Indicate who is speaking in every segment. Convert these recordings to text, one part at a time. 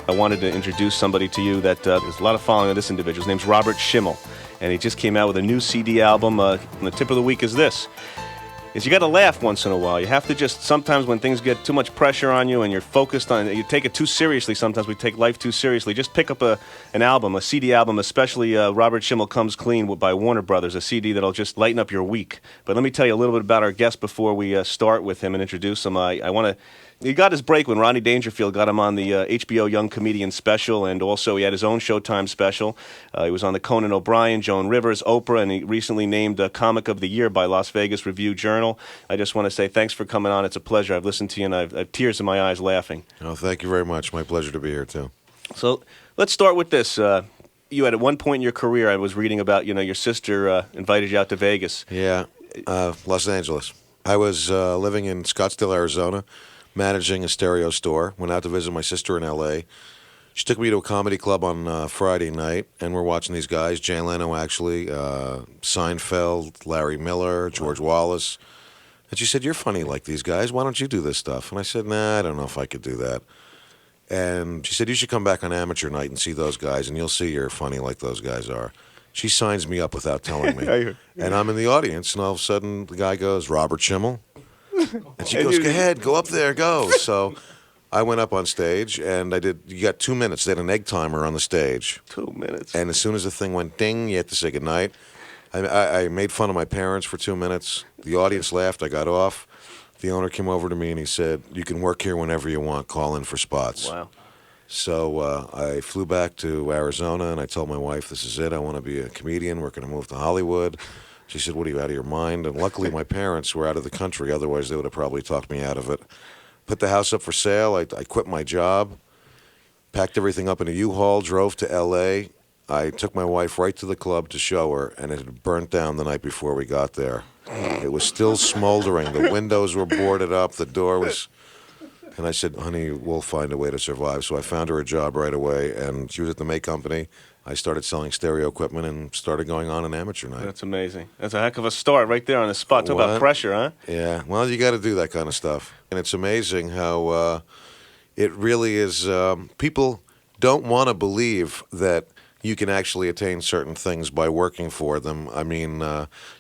Speaker 1: I wanted to introduce somebody to you that there's a lot of following of this individual. His name's Robert Schimmel, and he just came out with a new CD album. And the tip of the week is this. You got to laugh once in a while. You have to just, sometimes when things get too much pressure on you and you're focused on it, you take it too seriously. Sometimes we take life too seriously. Just pick up an album, a CD album, especially Robert Schimmel Comes Clean by Warner Brothers, a CD that'll just lighten up your week. But let me tell you a little bit about our guest before we start with him and introduce him. I want to... He got his break when Rodney Dangerfield got him on the HBO Young Comedian special, and also he had his own Showtime special. He was on the Conan O'Brien, Joan Rivers, Oprah, and he recently named Comic of the Year by Las Vegas Review-Journal. I just want to say thanks for coming on. It's a pleasure. I've listened to you, and I have tears in my eyes laughing.
Speaker 2: Oh, thank you very much. My pleasure to be here, too.
Speaker 1: So let's start with this. You had at one point in your career, I was reading about, your sister invited you out to Vegas.
Speaker 2: Yeah, Los Angeles. I was living in Scottsdale, Arizona, managing a stereo store. Went out to visit my sister in L.A. She took me to a comedy club on Friday night, and we're watching these guys, Jay Leno actually, Seinfeld, Larry Miller, George Wallace. And she said, "You're funny like these guys. Why don't you do this stuff?" And I said, "Nah, I don't know if I could do that." And she said, "You should come back on amateur night and see those guys, and you'll see you're funny like those guys are." She signs me up without telling me. And I'm in the audience, and all of a sudden the guy goes, "Robert Schimmel?" And she goes, "Go ahead, go up there, go." So I went up on stage, and you got 2 minutes. They had an egg timer on the stage.
Speaker 1: 2 minutes.
Speaker 2: And as soon as the thing went ding, you had to say goodnight. I made fun of my parents for 2 minutes. The audience laughed. I got off. The owner came over to me, and he said, "You can work here whenever you want. Call in for spots."
Speaker 1: Wow.
Speaker 2: So I flew back to Arizona, and I told my wife, "This is it. I want to be a comedian. We're going to move to Hollywood." She said, "What, are you out of your mind?" And luckily my parents were out of the country. Otherwise, they would have probably talked me out of it. Put the house up for sale. I quit my job, packed everything up in a U-Haul, drove to L.A. I took my wife right to the club to show her, and it had burnt down the night before we got there. It was still smoldering. The windows were boarded up. The door was... And I said, "Honey, we'll find a way to survive." So I found her a job right away, and she was at the May Company. I started selling stereo equipment and started going on an amateur night.
Speaker 1: That's amazing. That's a heck of a start right there on the spot. Talk about pressure, huh?
Speaker 2: Yeah. Well, you got to do that kind of stuff. And it's amazing how it really is. People don't want to believe that you can actually attain certain things by working for them. I mean,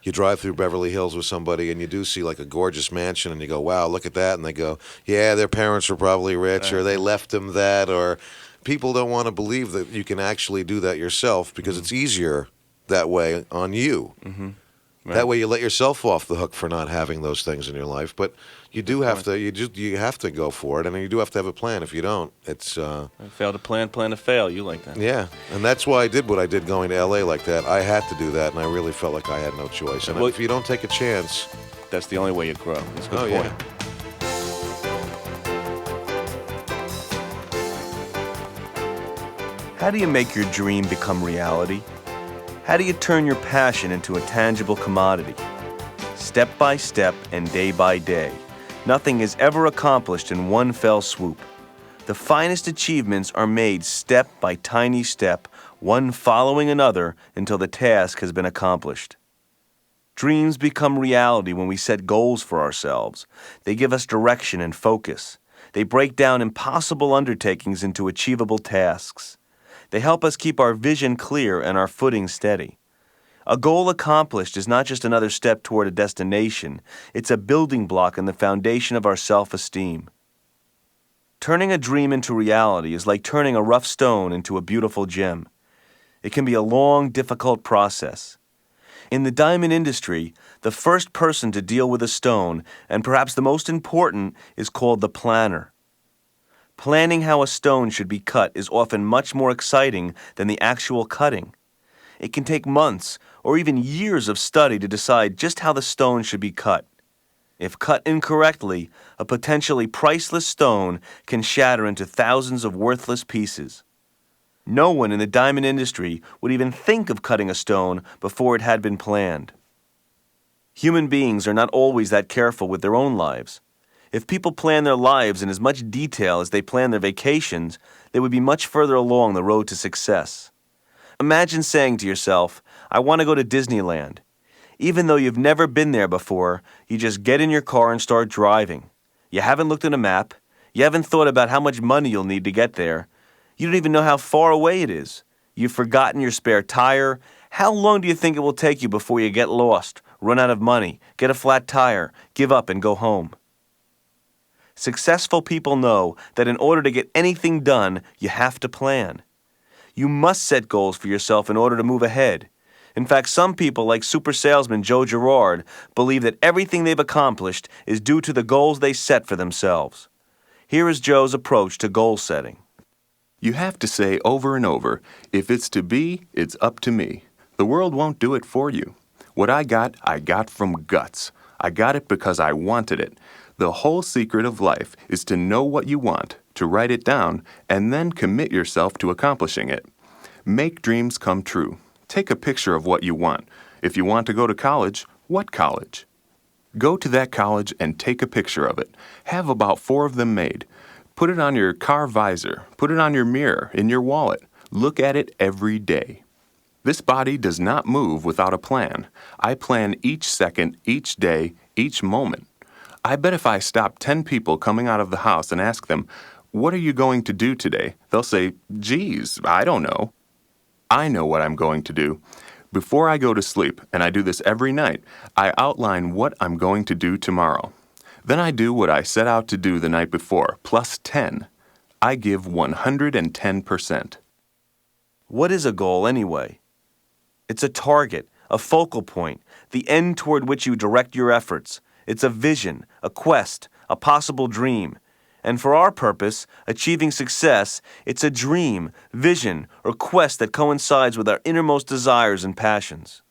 Speaker 2: you drive through Beverly Hills with somebody and you do see like a gorgeous mansion and you go, "Wow, look at that." And they go, "Yeah, their parents were probably rich or they left them that." Or people don't want to believe that you can actually do that yourself because it's easier that way on you.
Speaker 1: Mm-hmm. Right.
Speaker 2: That way you let yourself off the hook for not having those things in your life. But you do have to. You have to go for it, and you do have to have a plan. If you don't, it's
Speaker 1: fail to plan to fail. You like that?
Speaker 2: Yeah, and that's why I did what I did going to L.A. like that. I had to do that, and I really felt like I had no choice. And if you don't take a chance,
Speaker 1: that's the only way you grow. That's a good point.
Speaker 2: Yeah.
Speaker 3: How do you make your dream become reality? How do you turn your passion into a tangible commodity? Step by step and day by day, nothing is ever accomplished in one fell swoop. The finest achievements are made step by tiny step, one following another until the task has been accomplished. Dreams become reality when we set goals for ourselves. They give us direction and focus. They break down impossible undertakings into achievable tasks. They help us keep our vision clear and our footing steady. A goal accomplished is not just another step toward a destination, it's a building block in the foundation of our self-esteem. Turning a dream into reality is like turning a rough stone into a beautiful gem. It can be a long, difficult process. In the diamond industry, the first person to deal with a stone, and perhaps the most important, is called the planner. Planning how a stone should be cut is often much more exciting than the actual cutting. It can take months or even years of study to decide just how the stone should be cut. If cut incorrectly, a potentially priceless stone can shatter into thousands of worthless pieces. No one in the diamond industry would even think of cutting a stone before it had been planned. Human beings are not always that careful with their own lives. If people plan their lives in as much detail as they plan their vacations, they would be much further along the road to success. Imagine saying to yourself, "I want to go to Disneyland." Even though you've never been there before, you just get in your car and start driving. You haven't looked at a map. You haven't thought about how much money you'll need to get there. You don't even know how far away it is. You've forgotten your spare tire. How long do you think it will take you before you get lost, run out of money, get a flat tire, give up and go home? Successful people know that in order to get anything done, you have to plan. You must set goals for yourself in order to move ahead. In fact, some people, like super salesman Joe Girard, believe that everything they've accomplished is due to the goals they set for themselves. Here is Joe's approach to goal setting.
Speaker 4: You have to say over and over, if it's to be, it's up to me. The world won't do it for you. What I got from guts. I got it because I wanted it. The whole secret of life is to know what you want, to write it down, and then commit yourself to accomplishing it. Make dreams come true. Take a picture of what you want. If you want to go to college, what college? Go to that college and take a picture of it. Have about 4 of them made. Put it on your car visor. Put it on your mirror, in your wallet. Look at it every day. This body does not move without a plan. I plan each second, each day, each moment. I bet if I stop 10 people coming out of the house and ask them, "What are you going to do today?" they'll say, "Geez, I don't know." I know what I'm going to do. Before I go to sleep, and I do this every night, I outline what I'm going to do tomorrow. Then I do what I set out to do the night before, plus 10. I give 110%.
Speaker 3: What is a goal anyway? It's a target, a focal point, the end toward which you direct your efforts. It's a vision, a quest, a possible dream. And for our purpose, achieving success, it's a dream, vision, or quest that coincides with our innermost desires and passions.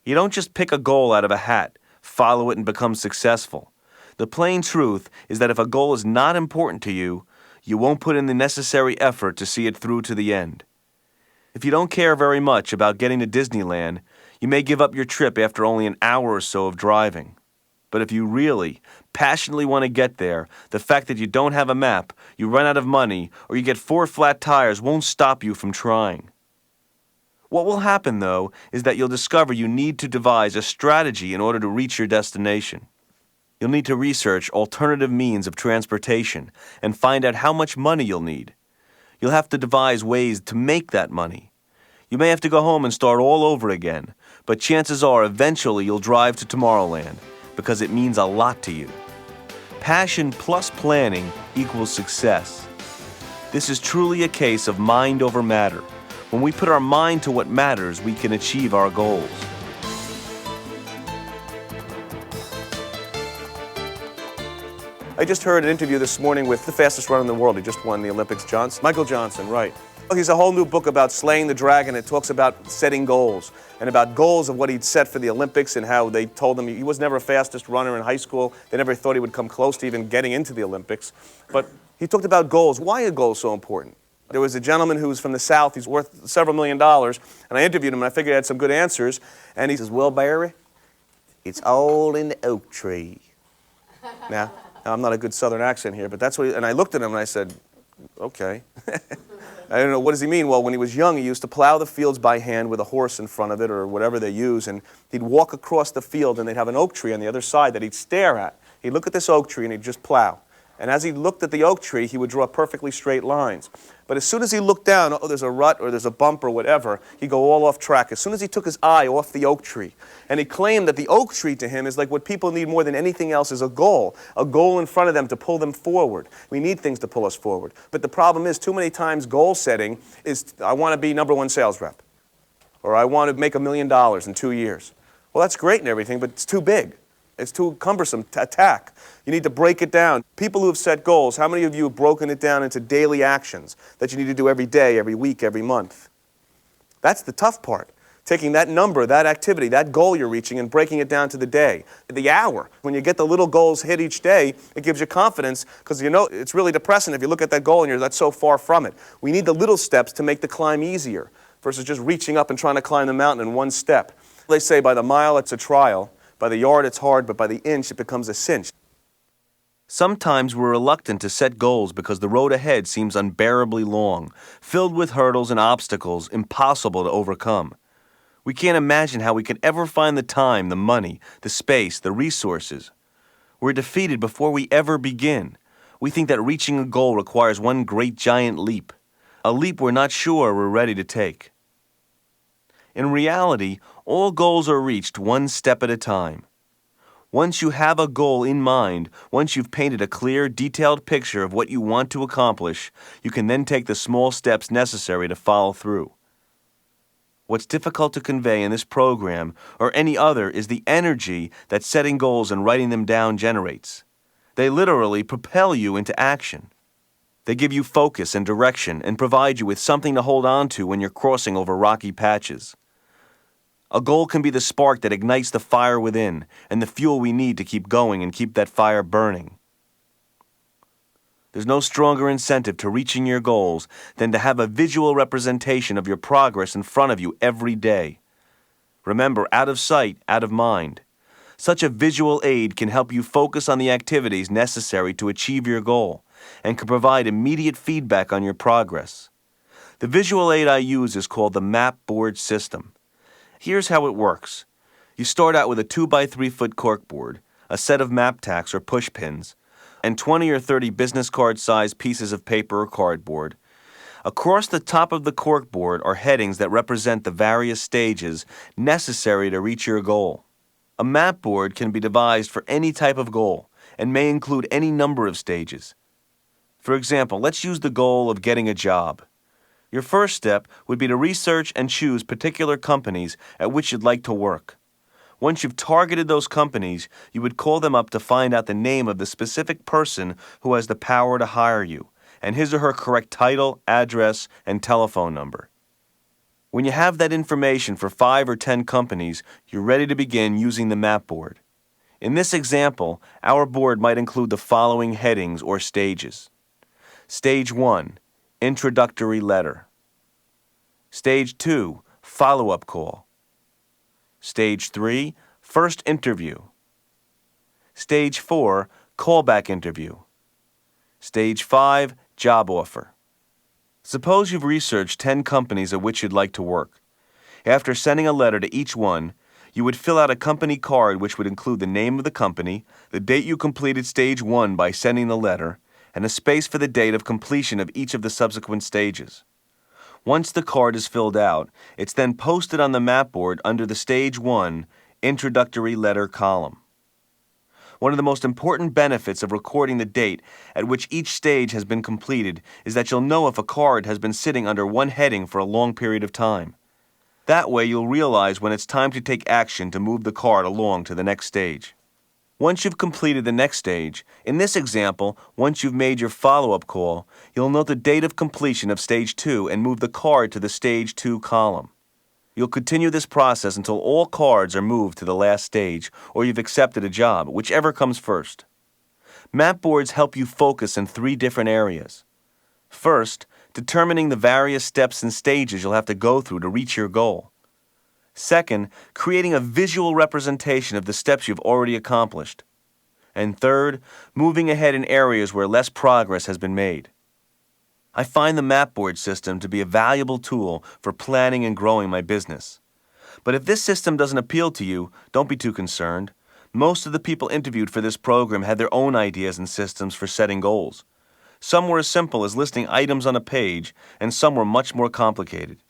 Speaker 3: You don't just pick a goal out of a hat, follow it, and become successful. The plain truth is that if a goal is not important to you, you won't put in the necessary effort to see it through to the end. If you don't care very much about getting to Disneyland, you may give up your trip after only an hour or so of driving. But if you really, passionately want to get there, the fact that you don't have a map, you run out of money, or you get 4 flat tires won't stop you from trying. What will happen, though, is that you'll discover you need to devise a strategy in order to reach your destination. You'll need to research alternative means of transportation and find out how much money you'll need. You'll have to devise ways to make that money. You may have to go home and start all over again, but chances are eventually you'll drive to Tomorrowland because it means a lot to you. Passion plus planning equals success. This is truly a case of mind over matter. When we put our mind to what matters, we can achieve our goals. I just heard an interview this morning with the fastest runner in the world. He just won the Olympics, Michael Johnson, right. He's a whole new book about slaying the dragon. It talks about setting goals and about goals of what he'd set for the Olympics and how they told him he was never fastest runner in high school. They never thought he would come close to even getting into the Olympics. But he talked about goals. Why are goals so important? There was a gentleman who was from the South. He's worth several $1 million. And I interviewed him, and I figured he had some good answers. And he says, "Well, Barry, it's all in the oak tree." Now, I'm not a good Southern accent here, but that's what and I looked at him and I said, okay. I don't know, what does he mean? Well, when he was young, he used to plow the fields by hand with a horse in front of it or whatever they use, and he'd walk across the field and they'd have an oak tree on the other side that he'd stare at. He'd look at this oak tree and he'd just plow. And as he looked at the oak tree, he would draw perfectly straight lines. But as soon as he looked down, oh, there's a rut or there's a bump or whatever, he'd go all off track. As soon as he took his eye off the oak tree, and he claimed that the oak tree to him is like what people need more than anything else is a goal in front of them to pull them forward. We need things to pull us forward. But the problem is, too many times goal setting is, I want to be #1 sales rep, or I want to make $1 million in 2 years. Well, that's great and everything, but it's too big. It's too cumbersome to attack. You need to break it down. People who have set goals, how many of you have broken it down into daily actions that you need to do every day, every week, every month? That's the tough part. Taking that number, that activity, that goal you're reaching and breaking it down to the day, the hour. When you get the little goals hit each day, it gives you confidence because you know it's really depressing if you look at that goal and that's so far from it. We need the little steps to make the climb easier versus just reaching up and trying to climb the mountain in one step. They say by the mile it's a trial. By the yard it's hard, but by the inch it becomes a cinch. Sometimes we're reluctant to set goals because the road ahead seems unbearably long, filled with hurdles and obstacles impossible to overcome. We can't imagine how we could ever find the time, the money, the space, the resources. We're defeated before we ever begin. We think that reaching a goal requires one great giant leap, a leap we're not sure we're ready to take. In reality, all goals are reached one step at a time. Once you have a goal in mind, once you've painted a clear, detailed picture of what you want to accomplish, you can then take the small steps necessary to follow through. What's difficult to convey in this program or any other is the energy that setting goals and writing them down generates. They literally propel you into action. They give you focus and direction and provide you with something to hold on to when you're crossing over rocky patches. A goal can be the spark that ignites the fire within and the fuel we need to keep going and keep that fire burning. There's no stronger incentive to reaching your goals than to have a visual representation of your progress in front of you every day. Remember, out of sight, out of mind. Such a visual aid can help you focus on the activities necessary to achieve your goal and can provide immediate feedback on your progress. The visual aid I use is called the map board system. Here's how it works. You start out with a 2x3 foot corkboard, a set of map tacks or push pins, and 20 or 30 business card-sized pieces of paper or cardboard. Across the top of the corkboard are headings that represent the various stages necessary to reach your goal. A map board can be devised for any type of goal and may include any number of stages. For example, let's use the goal of getting a job. Your first step would be to research and choose particular companies at which you'd like to work. Once you've targeted those companies, you would call them up to find out the name of the specific person who has the power to hire you, and his or her correct title, address, and telephone number. When you have that information for 5 or 10 companies, you're ready to begin using the map board. In this example, our board might include the following headings or stages. Stage 1, Introductory Letter. Stage 2, Follow-up Call. Stage 3, First Interview. Stage 4, Callback Interview. Stage 5, Job Offer. Suppose you've researched 10 companies at which you'd like to work. After sending a letter to each one, you would fill out a company card which would include the name of the company, the date you completed Stage 1 by sending the letter, and a space for the date of completion of each of the subsequent stages. Once the card is filled out, it's then posted on the map board under the Stage 1 Introductory Letter column. One of the most important benefits of recording the date at which each stage has been completed is that you'll know if a card has been sitting under one heading for a long period of time. That way you'll realize when it's time to take action to move the card along to the next stage. Once you've completed the next stage, in this example, once you've made your follow-up call, you'll note the date of completion of Stage 2 and move the card to the Stage 2 column. You'll continue this process until all cards are moved to the last stage, or you've accepted a job, whichever comes first. Map boards help you focus in 3 different areas. First, determining the various steps and stages you'll have to go through to reach your goal. Second, creating a visual representation of the steps you've already accomplished. And third, moving ahead in areas where less progress has been made. I find the map board system to be a valuable tool for planning and growing my business. But if this system doesn't appeal to you, don't be too concerned. Most of the people interviewed for this program had their own ideas and systems for setting goals. Some were as simple as listing items on a page, and some were much more complicated.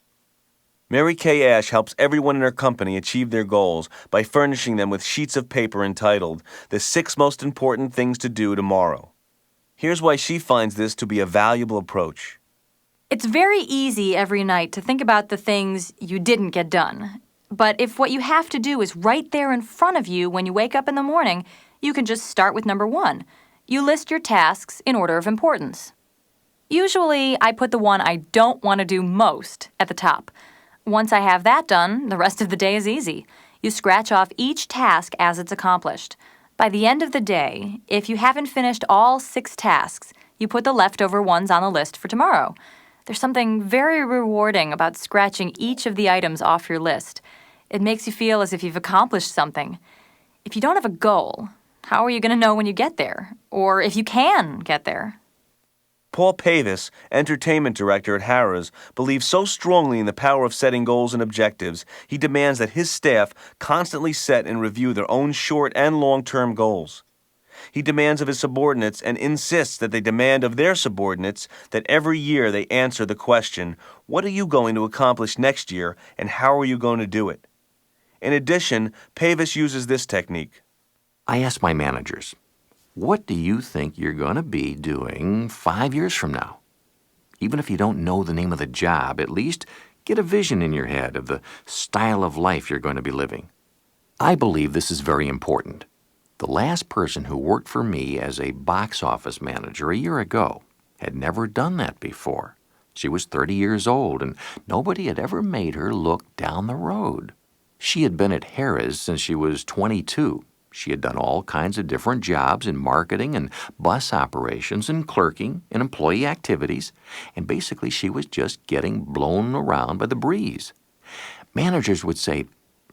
Speaker 3: Mary Kay Ash helps everyone in her company achieve their goals by furnishing them with sheets of paper entitled, "The 6 Most Important Things to Do Tomorrow." Here's why she finds this to be a valuable approach.
Speaker 5: It's very easy every night to think about the things you didn't get done. But if what you have to do is right there in front of you when you wake up in the morning, you can just start with number 1. You list your tasks in order of importance. Usually, I put the one I don't want to do most at the top. Once I have that done, the rest of the day is easy. You scratch off each task as it's accomplished. By the end of the day, if you haven't finished all 6 tasks, you put the leftover ones on the list for tomorrow. There's something very rewarding about scratching each of the items off your list. It makes you feel as if you've accomplished something. If you don't have a goal, how are you going to know when you get there? Or if you can get there?
Speaker 3: Paul Pavis, entertainment director at Harrah's, believes so strongly in the power of setting goals and objectives, he demands that his staff constantly set and review their own short and long-term goals. He demands of his subordinates and insists that they demand of their subordinates that every year they answer the question, what are you going to accomplish next year and how are you going to do it? In addition, Pavis uses this technique.
Speaker 6: I ask my managers, what do you think you're going to be doing 5 years from now? Even if you don't know the name of the job, at least get a vision in your head of the style of life you're going to be living. I believe this is very important. The last person who worked for me as a box office manager a year ago had never done that before. She was 30 years old, and nobody had ever made her look down the road. She had been at Harrah's since she was 22. She had done all kinds of different jobs in marketing and bus operations and clerking and employee activities, and basically she was just getting blown around by the breeze. Managers would say,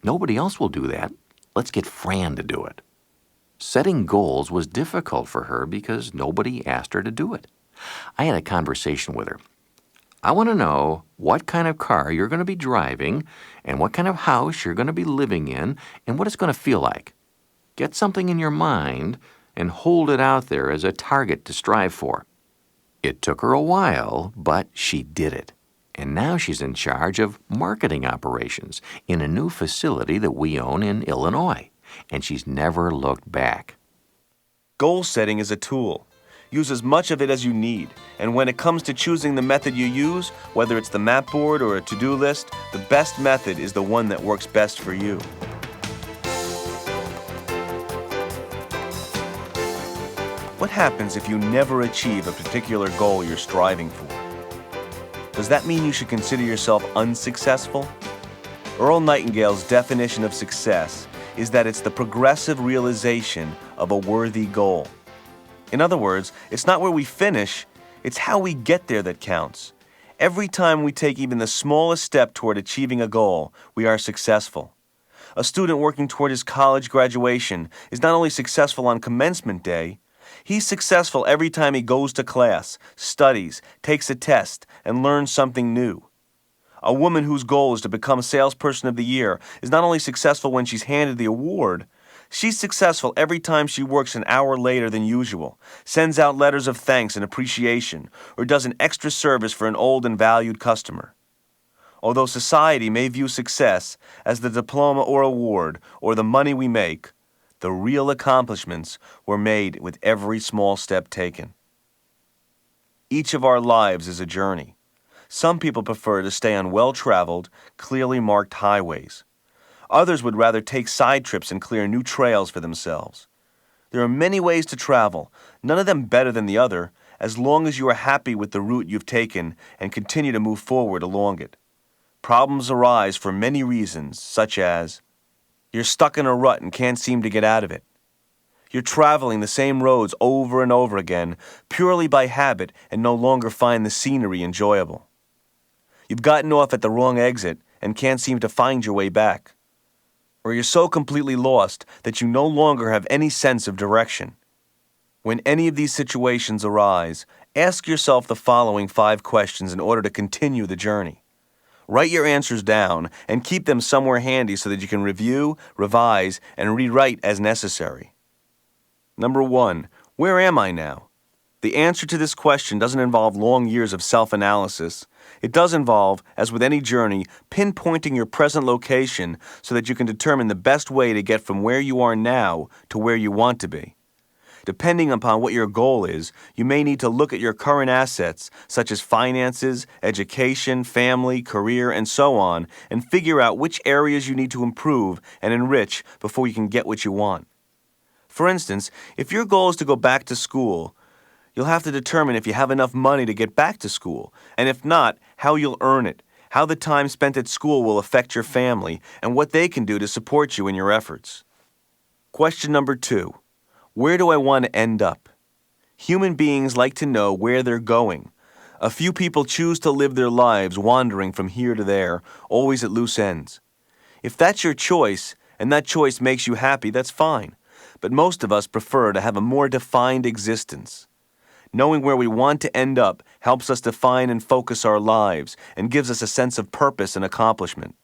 Speaker 6: nobody else will do that. Let's get Fran to do it. Setting goals was difficult for her because nobody asked her to do it. I had a conversation with her. I want to know what kind of car you're going to be driving and what kind of house you're going to be living in and what it's going to feel like. Get something in your mind and hold it out there as a target to strive for. It took her a while, but she did it. And now she's in charge of marketing operations in a new facility that we own in Illinois. And she's never looked back.
Speaker 3: Goal setting is a tool. Use as much of it as you need. And when it comes to choosing the method you use, whether it's the map board or a to-do list, the best method is the one that works best for you. What happens if you never achieve a particular goal you're striving for? Does that mean you should consider yourself unsuccessful? Earl Nightingale's definition of success is that it's the progressive realization of a worthy goal. In other words, it's not where we finish, it's how we get there that counts. Every time we take even the smallest step toward achieving a goal, we are successful. A student working toward his college graduation is not only successful on commencement day, he's successful every time he goes to class, studies, takes a test, and learns something new. A woman whose goal is to become Salesperson of the Year is not only successful when she's handed the award, she's successful every time she works an hour later than usual, sends out letters of thanks and appreciation, or does an extra service for an old and valued customer. Although society may view success as the diploma or award or the money we make, the real accomplishments were made with every small step taken. Each of our lives is a journey. Some people prefer to stay on well-traveled, clearly marked highways. Others would rather take side trips and clear new trails for themselves. There are many ways to travel, none of them better than the other, as long as you are happy with the route you've taken and continue to move forward along it. Problems arise for many reasons, such as you're stuck in a rut and can't seem to get out of it. You're traveling the same roads over and over again, purely by habit, and no longer find the scenery enjoyable. You've gotten off at the wrong exit and can't seem to find your way back. Or you're so completely lost that you no longer have any sense of direction. When any of these situations arise, ask yourself the following 5 questions in order to continue the journey. Write your answers down and keep them somewhere handy so that you can review, revise, and rewrite as necessary. Number 1, where am I now? The answer to this question doesn't involve long years of self-analysis. It does involve, as with any journey, pinpointing your present location so that you can determine the best way to get from where you are now to where you want to be. Depending upon what your goal is, you may need to look at your current assets, such as finances, education, family, career, and so on, and figure out which areas you need to improve and enrich before you can get what you want. For instance, if your goal is to go back to school, you'll have to determine if you have enough money to get back to school, and if not, how you'll earn it, how the time spent at school will affect your family, and what they can do to support you in your efforts. Question number 2. Where do I want to end up? Human beings like to know where they're going. A few people choose to live their lives wandering from here to there, always at loose ends. If that's your choice, and that choice makes you happy, that's fine. But most of us prefer to have a more defined existence. Knowing where we want to end up helps us define and focus our lives and gives us a sense of purpose and accomplishment.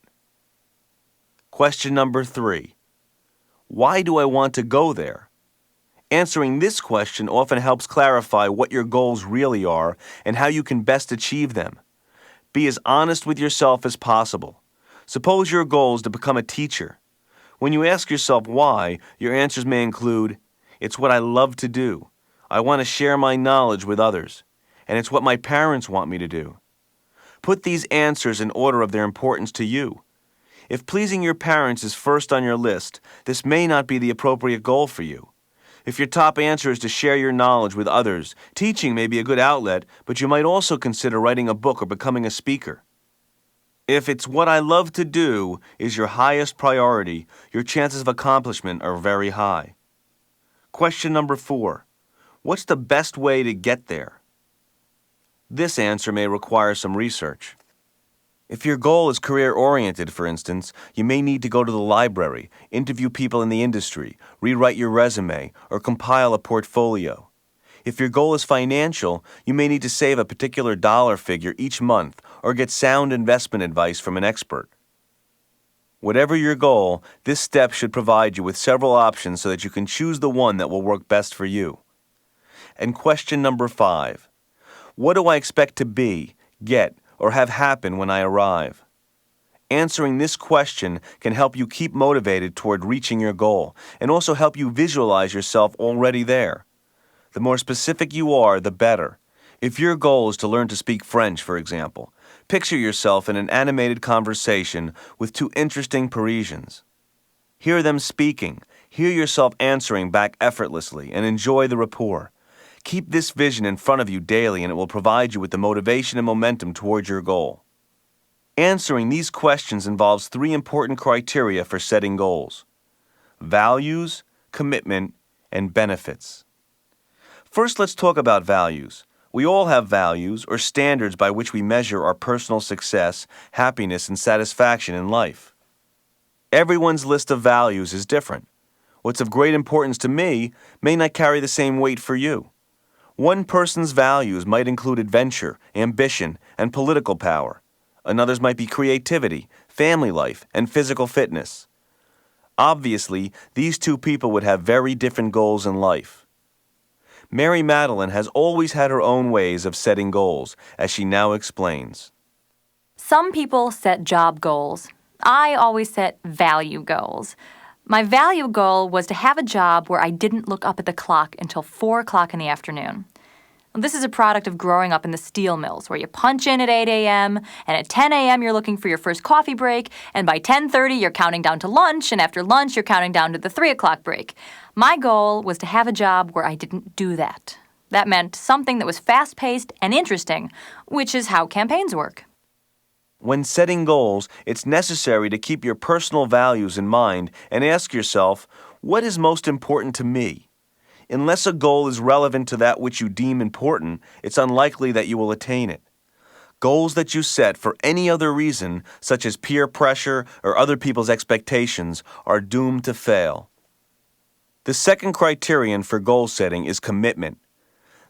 Speaker 3: Question number 3. Why do I want to go there? Answering this question often helps clarify what your goals really are and how you can best achieve them. Be as honest with yourself as possible. Suppose your goal is to become a teacher. When you ask yourself why, your answers may include, "It's what I love to do. I want to share my knowledge with others. And it's what my parents want me to do." Put these answers in order of their importance to you. If pleasing your parents is first on your list, this may not be the appropriate goal for you. If your top answer is to share your knowledge with others, teaching may be a good outlet, but you might also consider writing a book or becoming a speaker. If "it's what I love to do" is your highest priority, your chances of accomplishment are very high. Question number 4. What's the best way to get there? This answer may require some research. If your goal is career-oriented, for instance, you may need to go to the library, interview people in the industry, rewrite your resume, or compile a portfolio. If your goal is financial, you may need to save a particular dollar figure each month or get sound investment advice from an expert. Whatever your goal, this step should provide you with several options so that you can choose the one that will work best for you. And question number 5. What do I expect to be, get, or have happen when I arrive? Answering this question can help you keep motivated toward reaching your goal and also help you visualize yourself already there. The more specific you are, the better. If your goal is to learn to speak French, for example, picture yourself in an animated conversation with 2 interesting Parisians. Hear them speaking, hear yourself answering back effortlessly, and enjoy the rapport. Keep this vision in front of you daily and it will provide you with the motivation and momentum towards your goal. Answering these questions involves 3 important criteria for setting goals: values, commitment, and benefits. First, let's talk about values. We all have values or standards by which we measure our personal success, happiness, and satisfaction in life. Everyone's list of values is different. What's of great importance to me may not carry the same weight for you. One person's values might include adventure, ambition, and political power. Another's might be creativity, family life, and physical fitness. Obviously, these 2 people would have very different goals in life. Mary Madeline has always had her own ways of setting goals, as she now explains.
Speaker 5: Some people set job goals. I always set value goals. My value goal was to have a job where I didn't look up at the clock until 4 o'clock in the afternoon. This is a product of growing up in the steel mills, where you punch in at 8 a.m., and at 10 a.m. you're looking for your first coffee break, and by 10:30 you're counting down to lunch, and after lunch you're counting down to the 3 o'clock break. My goal was to have a job where I didn't do that. That meant something that was fast-paced and interesting, which is how campaigns work.
Speaker 3: When setting goals, it's necessary to keep your personal values in mind and ask yourself, what is most important to me? Unless a goal is relevant to that which you deem important, it's unlikely that you will attain it. Goals that you set for any other reason, such as peer pressure or other people's expectations, are doomed to fail. The second criterion for goal setting is commitment.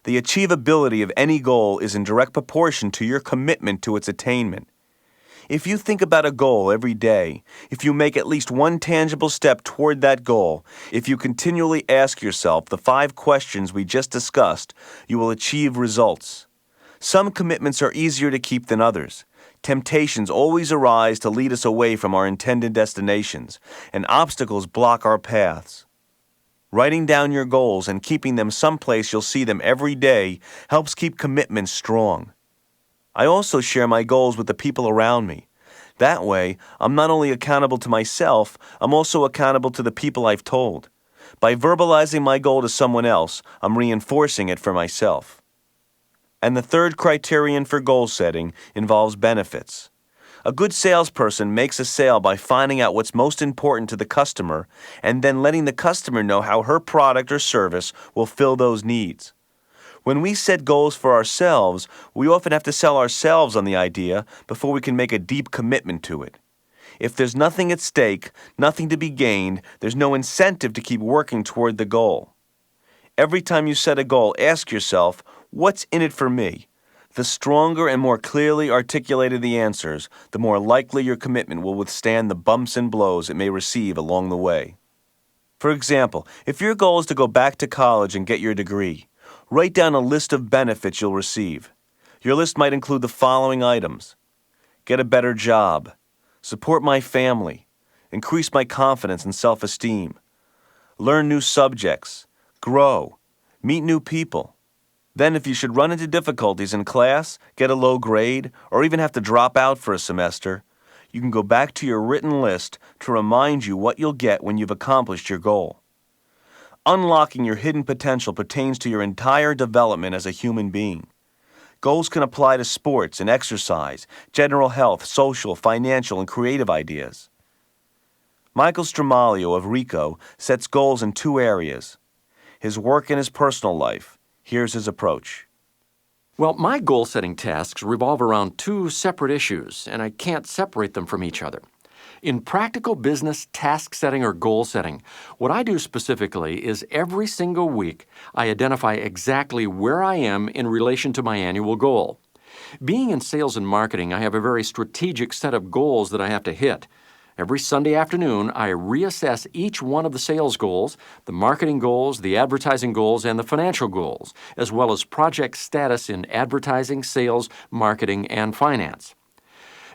Speaker 3: The achievability of any goal is in direct proportion to your commitment to its attainment. If you think about a goal every day, if you make at least one tangible step toward that goal, if you continually ask yourself the 5 questions we just discussed, you will achieve results. Some commitments are easier to keep than others. Temptations always arise to lead us away from our intended destinations, and obstacles block our paths. Writing down your goals and keeping them someplace you'll see them every day helps keep commitments strong. I also share my goals with the people around me. That way, I'm not only accountable to myself, I'm also accountable to the people I've told. By verbalizing my goal to someone else, I'm reinforcing it for myself. And the third criterion for goal setting involves benefits. A good salesperson makes a sale by finding out what's most important to the customer and then letting the customer know how her product or service will fill those needs. When we set goals for ourselves, we often have to sell ourselves on the idea before we can make a deep commitment to it. If there's nothing at stake, nothing to be gained, there's no incentive to keep working toward the goal. Every time you set a goal, ask yourself, What's in it for me? The stronger and more clearly articulated the answers, the more likely your commitment will withstand the bumps and blows it may receive along the way. For example, if your goal is to go back to college and get your degree, write down a list of benefits you'll receive. Your list might include the following items: get a better job, support my family, increase my confidence and self-esteem, learn new subjects, grow, meet new people. Then if you should run into difficulties in class, get a low grade, or even have to drop out for a semester, you can go back to your written list to remind you what you'll get when you've accomplished your goal. Unlocking your hidden potential pertains to your entire development as a human being. Goals can apply to sports and exercise, general health, social, financial, and creative ideas. Michael Stramaglio of RICO sets goals in 2 areas: his work and his personal life. Here's his approach.
Speaker 7: Well, my goal-setting tasks revolve around 2 separate issues, and I can't separate them from each other. In practical business task setting or goal setting, what I do specifically is every single week I identify exactly where I am in relation to my annual goal. Being in sales and marketing, I have a very strategic set of goals that I have to hit. Every Sunday afternoon, I reassess each one of the sales goals, the marketing goals, the advertising goals, and the financial goals, as well as project status in advertising, sales, marketing, and finance.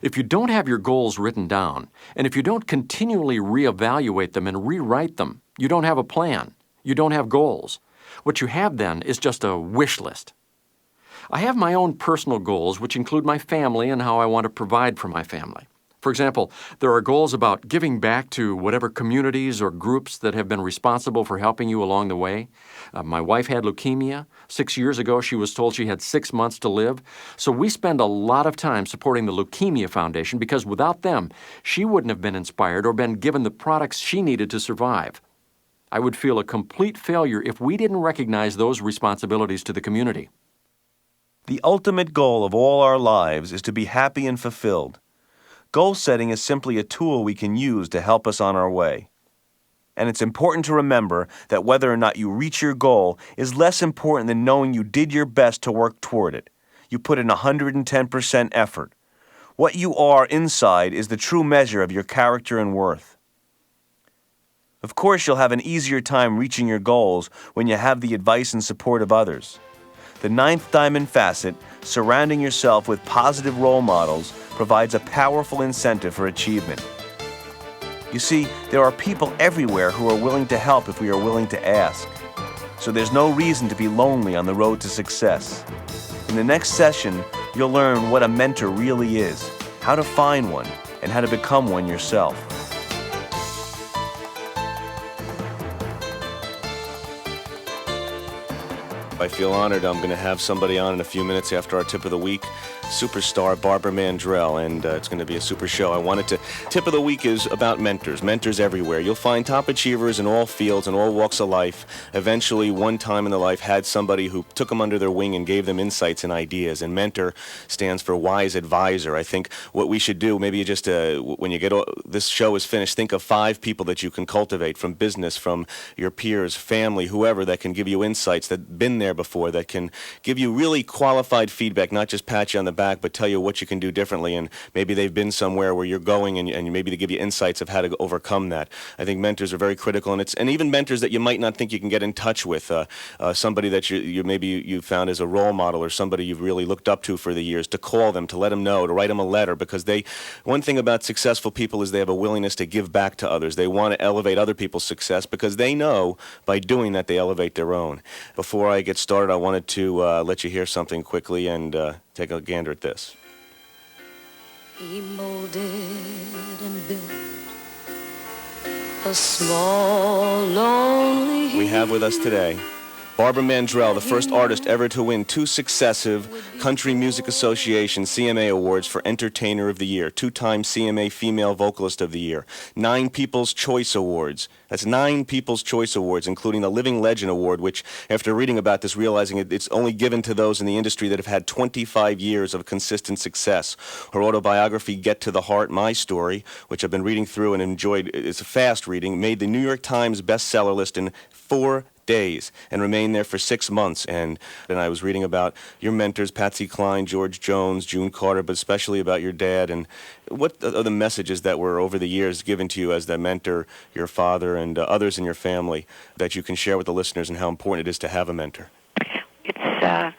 Speaker 7: If you don't have your goals written down, and if you don't continually reevaluate them and rewrite them, you don't have a plan. You don't have goals. What you have then is just a wish list. I have my own personal goals, which include my family and how I want to provide for my family. For example, there are goals about giving back to whatever communities or groups that have been responsible for helping you along the way. My wife had leukemia. 6 years ago, she was told she had 6 months to live. So we spend a lot of time supporting the Leukemia Foundation because without them, she wouldn't have been inspired or been given the products she needed to survive. I would feel a complete failure if we didn't recognize those responsibilities to the community.
Speaker 3: The ultimate goal of all our lives is to be happy and fulfilled. Goal setting is simply a tool we can use to help us on our way. And it's important to remember that whether or not you reach your goal is less important than knowing you did your best to work toward it. You put in 110% effort. What you are inside is the true measure of your character and worth. Of course, you'll have an easier time reaching your goals when you have the advice and support of others. The 9th diamond facet, surrounding yourself with positive role models, provides a powerful incentive for achievement. You see, there are people everywhere who are willing to help if we are willing to ask. So there's no reason to be lonely on the road to success. In the next session, you'll learn what a mentor really is, how to find one, and how to become one yourself.
Speaker 1: I feel honored. I'm going to have somebody on in a few minutes after our tip of the week, superstar Barbara Mandrell, and it's going to be a super show. I wanted to. Tip of the week is about mentors everywhere. You'll find top achievers in all fields and all walks of life. Eventually, one time in their life, had somebody who took them under their wing and gave them insights and ideas. And mentor stands for wise advisor. I think what we should do, maybe you just when you get this show is finished, think of 5 people that you can cultivate from business, from your peers, family, whoever, that can give you insights, that been there before, that can give you really qualified feedback, not just pat you on the back, but tell you what you can do differently. And maybe they've been somewhere where you're going, and maybe they give you insights of how to overcome that. I think mentors are very critical, and even mentors that you might not think you can get in touch with, somebody that you found as a role model, or somebody you've really looked up to for the years, to call them, to let them know, to write them a letter, because one thing about successful people is they have a willingness to give back to others. They want to elevate other people's success because they know by doing that they elevate their own. Before I get started, I wanted to let you hear something quickly and take a gander at this.
Speaker 8: He molded and built a small, lonely.
Speaker 1: We have with us today Barbara Mandrell, the first artist ever to win 2 successive Country Music Association CMA Awards for Entertainer of the Year, 2-time CMA Female Vocalist of the Year, 9 People's Choice Awards. That's 9 People's Choice Awards, including the Living Legend Award, which, after reading about this, realizing it's only given to those in the industry that have had 25 years of consistent success. Her autobiography, Get to the Heart, My Story, which I've been reading through and enjoyed, it's a fast reading, made the New York Times bestseller list in 4 days and remain there for 6 months. And I was reading about your mentors, Patsy Cline, George Jones, June Carter, but especially about your dad. And what are the messages that were over the years given to you as the mentor, your father, and others in your family that you can share with the listeners, and how important it is to have a mentor?
Speaker 9: It's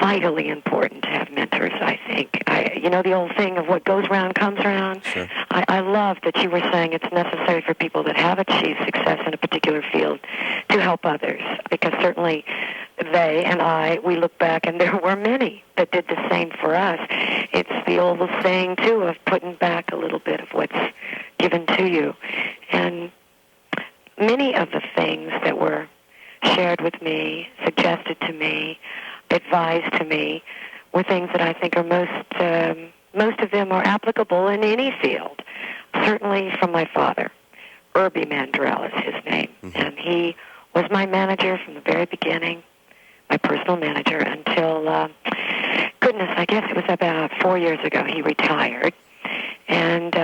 Speaker 9: vitally important to have mentors, I think. You know the old thing of what goes around comes around?
Speaker 1: Sure.
Speaker 9: I love that you were saying it's necessary for people that have achieved success in a particular field to help others, because certainly they and we look back and there were many that did the same for us. It's the old saying, too, of putting back a little bit of what's given to you. And many of the things that were shared with me, suggested to me, advised to me, were things that I think are most of them are applicable in any field. Certainly from my father. Irby Mandrell is his name. Mm-hmm. And he was my manager from the very beginning, my personal manager, until, goodness, I guess it was about 4 years ago he retired. And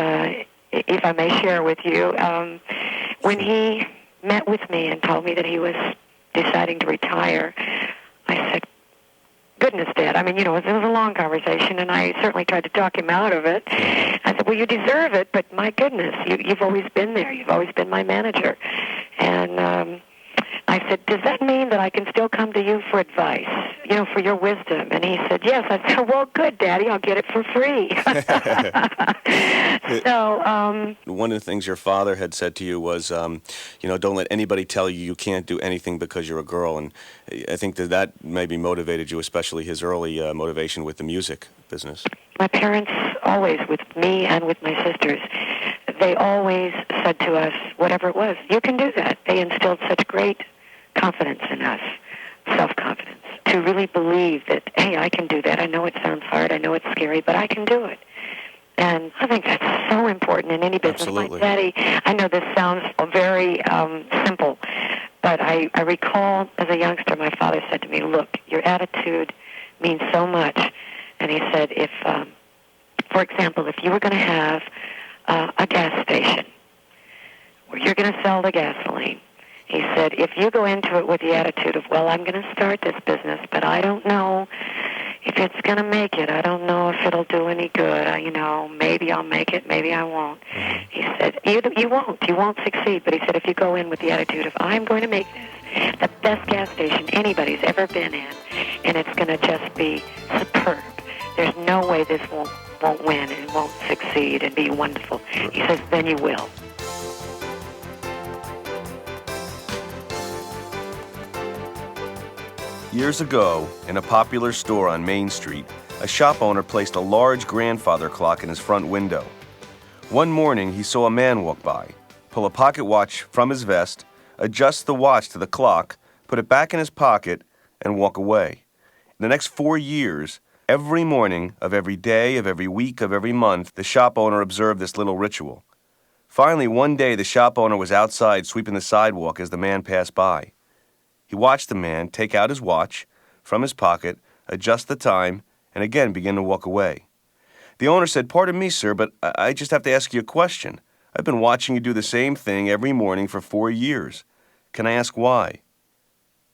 Speaker 9: if I may share with you, when he met with me and told me that he was deciding to retire, I said, goodness, Dad. I mean, you know, it was a long conversation, and I certainly tried to talk him out of it. I said, well, you deserve it, but my goodness, you've always been there. You've always been my manager. And I said, does that mean that I can still come to you for advice, you know, for your wisdom? And he said, yes. I said, well, good, Daddy. I'll get it for free. So,
Speaker 1: one of the things your father had said to you was, you know, don't let anybody tell you you can't do anything because you're a girl. And I think that maybe motivated you, especially his early motivation with the music business.
Speaker 9: My parents always, with me and with my sisters, they always said to us, whatever it was, you can do that. They instilled such great confidence in us, self-confidence, to really believe that, hey, I can do that. I know it sounds hard. I know it's scary, but I can do it. And I think that's so important in any business.
Speaker 1: Absolutely.
Speaker 9: My daddy, I know this sounds very simple, but I recall as a youngster, my father said to me, look, your attitude means so much. And he said, if, for example, if you were going to have a gas station where you're going to sell the gasoline, he said, if you go into it with the attitude of, well, I'm going to start this business, but I don't know if it's going to make it. I don't know if it'll do any good. You know, maybe I'll make it, maybe I won't. He said, you won't succeed. But he said, if you go in with the attitude of, I'm going to make this the best gas station anybody's ever been in, and it's going to just be superb. There's no way this won't win and won't succeed and be wonderful. He says, then you will.
Speaker 3: Years ago, in a popular store on Main Street, a shop owner placed a large grandfather clock in his front window. One morning, he saw a man walk by, pull a pocket watch from his vest, adjust the watch to the clock, put it back in his pocket, and walk away. In the next 4 years, every morning of every day, of every week, of every month, the shop owner observed this little ritual. Finally, one day, the shop owner was outside sweeping the sidewalk as the man passed by. He watched the man take out his watch from his pocket, adjust the time, and again begin to walk away. The owner said, "Pardon me, sir, but I just have to ask you a question. I've been watching you do the same thing every morning for 4 years. Can I ask why?"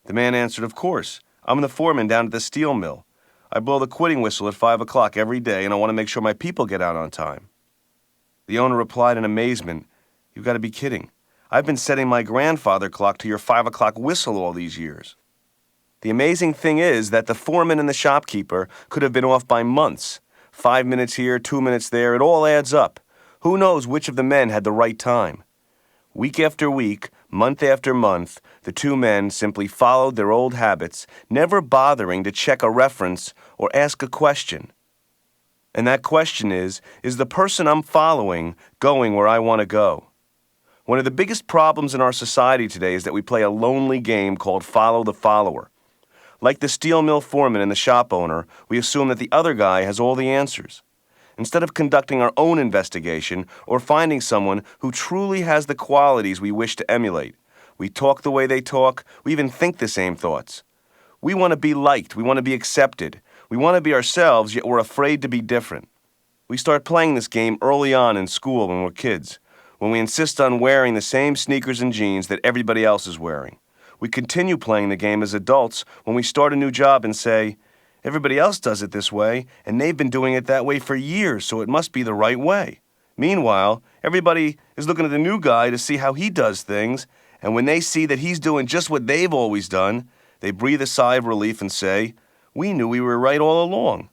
Speaker 3: The man answered, "Of course. I'm the foreman down at the steel mill. I blow the quitting whistle at 5 o'clock every day, and I want to make sure my people get out on time." The owner replied in amazement, "You've got to be kidding. I've been setting my grandfather clock to your 5 o'clock whistle all these years." The amazing thing is that the foreman and the shopkeeper could have been off by months. 5 minutes here, 2 minutes there, it all adds up. Who knows which of the men had the right time? Week after week, month after month, the two men simply followed their old habits, never bothering to check a reference or ask a question. And that question is the person I'm following going where I want to go? One of the biggest problems in our society today is that we play a lonely game called follow the follower. Like the steel mill foreman and the shop owner, we assume that the other guy has all the answers. Instead of conducting our own investigation or finding someone who truly has the qualities we wish to emulate, we talk the way they talk, we even think the same thoughts. We want to be liked, we want to be accepted, we want to be ourselves, yet we're afraid to be different. We start playing this game early on in school when we're kids. when we insist on wearing the same sneakers and jeans that everybody else is wearing. We continue playing the game as adults when we start a new job and say, everybody else does it this way, and they've been doing it that way for years, so it must be the right way. Meanwhile, everybody is looking at the new guy to see how he does things, and when they see that he's doing just what they've always done, they breathe a sigh of relief and say, we knew we were right all along.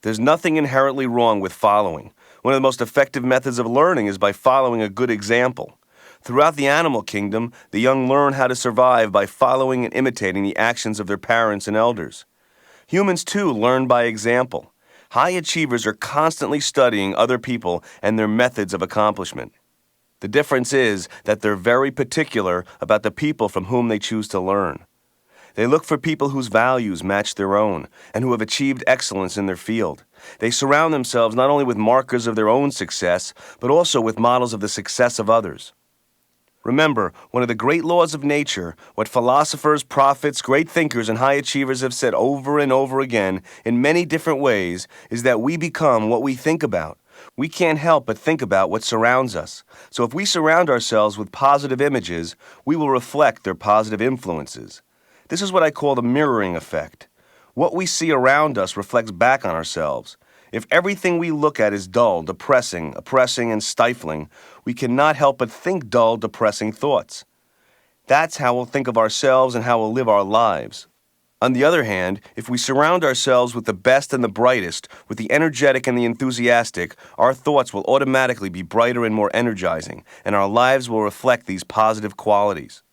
Speaker 3: There's nothing inherently wrong with following. One of the most effective methods of learning is by following a good example. Throughout the animal kingdom, the young learn how to survive by following and imitating the actions of their parents and elders. Humans, too, learn by example. High achievers are constantly studying other people and their methods of accomplishment. The difference is that they're very particular about the people from whom they choose to learn. They look for people whose values match their own and who have achieved excellence in their field. They surround themselves not only with markers of their own success, but also with models of the success of others. Remember, one of the great laws of nature, what philosophers, prophets, great thinkers, and high achievers have said over and over again in many different ways, is that we become what we think about. We can't help but think about what surrounds us. So if we surround ourselves with positive images, we will reflect their positive influences. This is what I call the mirroring effect. What we see around us reflects back on ourselves. If everything we look at is dull, depressing, oppressing, and stifling, we cannot help but think dull, depressing thoughts. That's how we'll think of ourselves and how we'll live our lives. On the other hand, if we surround ourselves with the best and the brightest, with the energetic and the enthusiastic, our thoughts will automatically be brighter and more energizing, and our lives will reflect these positive qualities.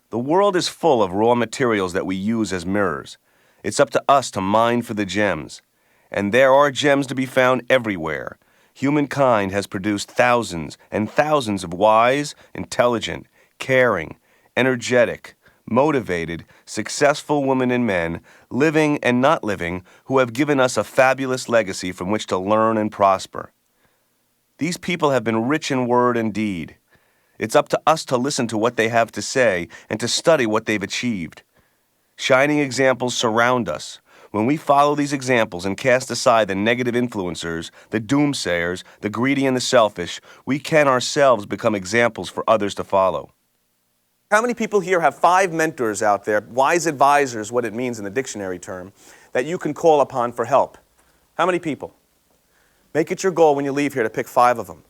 Speaker 3: The world is full of raw materials that we use as mirrors. It's up to us to mine for the gems. And there are gems to be found everywhere. Humankind has produced thousands and thousands of wise, intelligent, caring, energetic, motivated, successful women and men, living and not living, who have given us a fabulous legacy from which to learn and prosper. These people have been rich in word and deed. It's up to us to listen to what they have to say and to study what they've achieved. Shining examples surround us. When we follow these examples and cast aside the negative influencers, the doomsayers, the greedy and the selfish, we can ourselves become examples for others to follow. How many people here have 5 mentors out there, wise advisors, what it means in the dictionary term, that you can call upon for help? How many people? Make it your goal when you leave here to pick 5 of them.